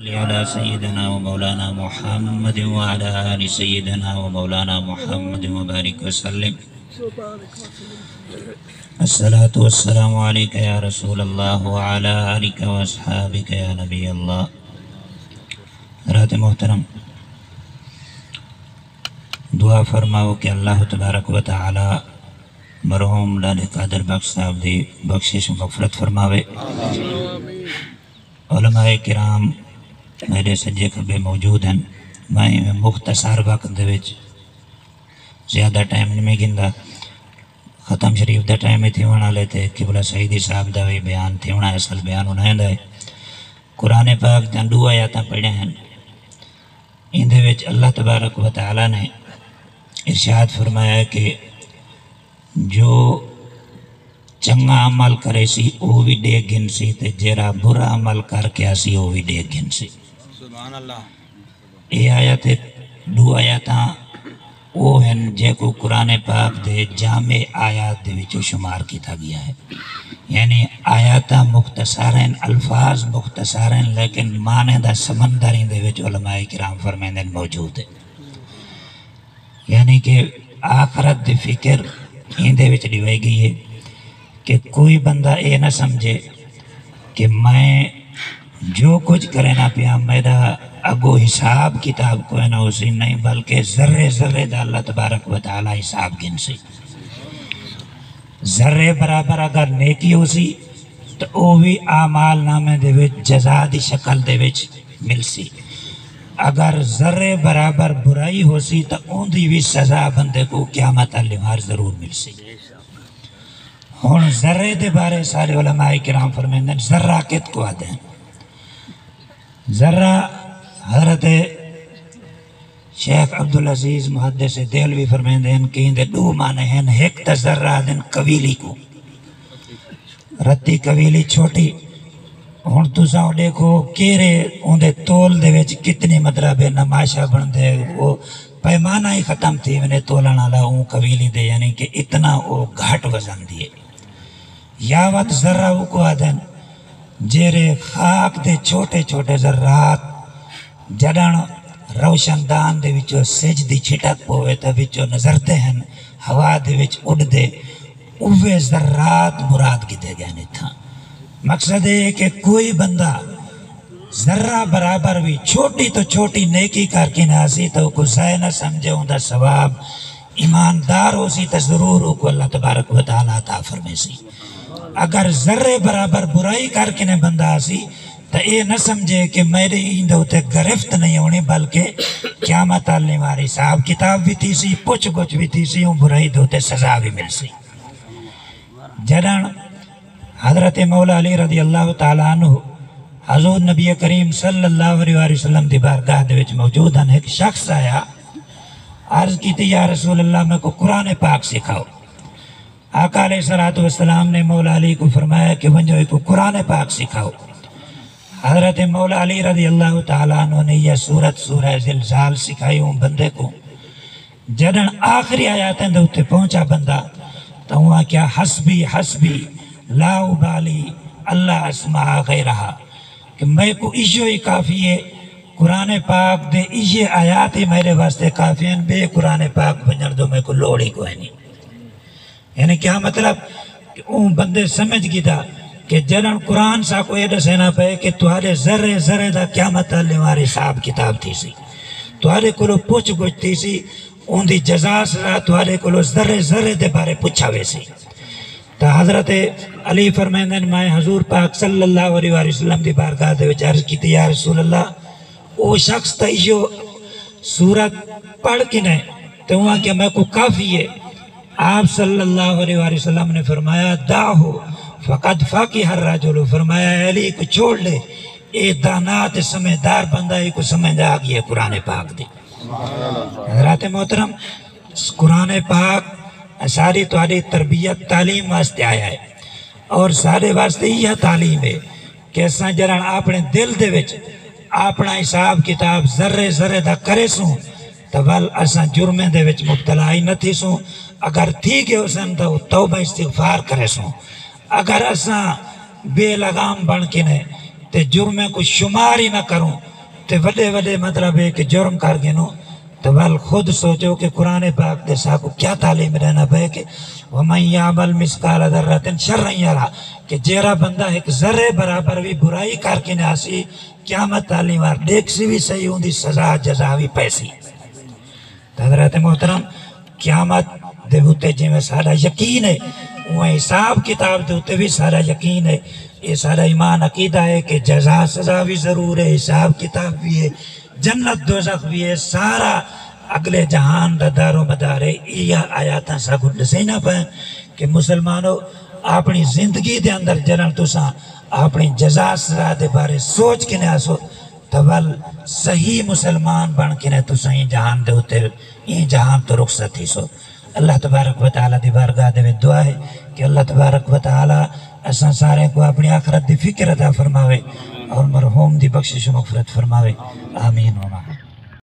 على سيدنا ومولانا محمد وعلى آل سيدنا ومولانا محمد وبارك وسلم. الصلاة والسلام عليك يا رسول الله وعلى آلك وأصحابك يا نبي الله. حضرات محترم، دعا فرماؤ کہ اللہ تبارک و تعالی مرحوم لال قادر بخش صاحب دی بخشش و مغفرت فرماوے. علماء کرام میرے سجے کھبے موجود ہیں. میں مختصر وقت دے وچ زیادہ ٹائم نہیں گندا. ختم شریف دا ٹائم ہی تھیون والے تھے. قبلہ سعیدی صاحب دا بھی بیان تھیونا ہے. اصل بیان ہونا ہے. قرآن پاک داں 2 آیاتاں پڑھے ہیں. ان دے وچ اللہ تبارک و تعالی نے ارشاد فرمایا کہ جو چنگا عمل کرے سی وہ بھی ڈیگ گن سی تے جیرا برا عمل کر کے آسی وہ بھی ڈیگ گن سی. سبحان اللہ. یہ آیات 2 آیاتاں وہ ہیں جے کو قرآن پاک دے جامع آیات دے وچوں شمار کیتا گیا ہے. یعنی آیاتاں مختصر ہیں، الفاظ مختصر ہیں، لیکن معنی دا سمندر ان دے وچ علماء کرام فرمائندے موجود ہے. یعنی کہ آخرت دی فکر ان دے وچ ڈیوائی گئی ہے کہ کوئی بندہ اے نہ سمجھے کہ میں جو کچھ کرے نہ پیا میرا اگو حساب کتاب کوئی نہ اسی نہیں، بلکہ ذرے ذرے دا اللہ تبارک و تعالی حساب گن سی. ذرے برابر اگر نیکی ہو سی تو وہ بھی اعمال نامے دے وچ جزا دی شکل دے وچ مل سی. اگر ذرے برابر برائی ہو سی تو اون دی بھی سزا بندے کو قیامت الہار ضرور مل سی. ہن ذرے دے بارے سارے علماء کرام فرمائندے ہیں ذرہ کت کو آتے ہیں. ذرہ حضرت شیخ عبدالعزیز محدث دہلوی فرمائندے ہیں کہ اندے 2 معنی ہیں. ایک تا ذرہ دن قویلی کو، رتی قویلی چھوٹی. ہن تساں دیکھو کیرے اندے تول دے وچ کتنی مطلب ہے نماشا بن دے، وہ پیمانہ ہی ختم تھی میں تولن والا اون قویلی دے، یعنی کہ اتنا وہ گھٹ وزن دیے. یا وقت ذرہ وہ کو آدن جیرے خاک دے چھوٹے چھوٹے ذرات جڑن روشن دان دے وچوں سجدی چھٹک پوے تے وچوں نظرتے ہیں ہوا دے وچ اڑ دے، اوے ذرات مراد کیتے گئے نے تھا. مقصد ہے کہ کوئی بندہ ذرہ برابر بھی چھوٹی تو چھوٹی نیکی کر کے ناسی تو کو ضائع نہ سمجھے ہوں دا ثواب ایماندار ہو سی تو ضرور ہو کو اللہ تبارک و تعالی عطا فرمے سی. اگر ذرے برابر برائی کر کے نے بندہ آسی تو یہ نہ سمجھے کہ میرے اندے ہوتے گرفت نہیں ہونی، بلکہ قیامت آلنے ماری حساب کتاب بھی تھی سی، پوچھ گچھ بھی تھی سی، ہوں برائی دوتے سزا بھی مل سی. جڑن حضرت مولا علی رضی اللہ تعالیٰ عنہ حضور نبی کریم صلی اللہ علیہ وسلم دی بارگاہ دے وچ موجود ہیں. ایک شخص آیا، عرض کی تھی یا رسول اللہ میں کو قرآن پاک سکھاؤ. آقا علیہ السلام نے مولا علی کو فرمایا کہ ونجو کو قرآن پاک سکھاؤ. حضرت مولا علی رضی اللہ تعالیٰ عنہ نے یہ سورہ زلزال سکھائی ہوں بندے کو. جڑن آخری آیاتیں دے اتے پہنچا بندہ تو ہوا کیا حسبی حسبی لا ابالی اللہ اسمع غیرہا، کہ میں کو ایشو ہی کافی ہے، قرآن پاک دے ایشے آیات ہی میرے واسطے کافی ہیں، بے قرآن پاک بنجر دو میں کو لوڑ ہی کوئی نہیں. یعنی کیا مطلب کہ اون بندے سمجھ گی تھا کہ جنن قرآن سا کو یہ دسینا پہ کہ تہارے ذرے ذرے دا قیامت اللہ ہمارے حساب کتاب تھی سی، تہارے کو پوچھ گچھ تھی سی، اون دی جزا سزا تہارے کو ذرے ذرے دے بارے پوچھا وے سی. تو حضرت علی فرمائندن میں حضور پاک صلی اللہ علیہ وسلم دی بارگاہ دے وچ عرض کی تھی یا رسول اللہ او شخص تا ایو سورت پڑھ کے نہیں تو وہاں کہ میں کو کافی ہے. آپ صلی اللہ علیہ وسلم نے فرمایا داہو فقد فاقی الرجل، فرمایا علی کو چھوڑ لے، اے دانات سمجھدار بندہ کو سمجھ آ گئی ہے قرآن پاک دی. حضرات محترم قرآن پاک ساری تہاری تربیت تعلیم واسطے آیا ہے اور سارے واسطے یہ تعلیم ہے کہ اساں جران اپنے دل دے وچ اپنا حساب کتاب ذرے ذرے دا کرے سوں تو ول اساں جرمیں دے وچ مبتلا ہی نہ تھی سوں. اگر تھی گئے اساں تو توبہ استغفار کرے سوں. اگر اساں بے لگام بن کے نے تے جرمیں کو شمار ہی نہ کروں تے وڈے وڈے مطلب ہے کہ جرم کر گنو تو بل خود سوچو کہ قرآن پاک دے ساکو کیا تعلیم دینا پہ کہ وَمَنْ يَعْمَلْ مِثْقَالَ ذَرَّةٍ شَرًّا يَرَهُ کہ جیرا بندہ ایک ذرے برابر بھی برائی کر کے ناسی قیامت تعلیم وار دیکھ سی بھی صحیح ہوں دی سزا جزا بھی پیسی. حضرت محترم قیامت دے ہوتے جی میں سارا یقین ہے وہ حساب کتاب دے ہوتے بھی سارا یقین ہے. یہ سارا ایمان عقیدہ ہے کہ جزا سزا بھی ضرور ہے, حساب کتاب بھی ہے, جنت دوزخ بھی ہے, سارا اگلے جہان دا دار و مدار ہے. یہ آیاتاں ساکو دسینا پہ کہ مسلمانوں اپنی زندگی دے اندر جنن تساں اپنی جزا سزا دے بارے سوچ کے ناسو تبل صحیح مسلمان بن کے نہ تساں یہ جہان دے ہوتے یہ جہان تو رخصت ہی سو. اللہ تبارک و تعالیٰ دی بارگاہ دے دعا ہے کہ اللہ تبارک و تعالیٰ اساں سارے کو اپنی آخرت دی فکر عطا فرماوے اور مرحوم دی بخشش و مغفرت فرماوے. آمین و آمین.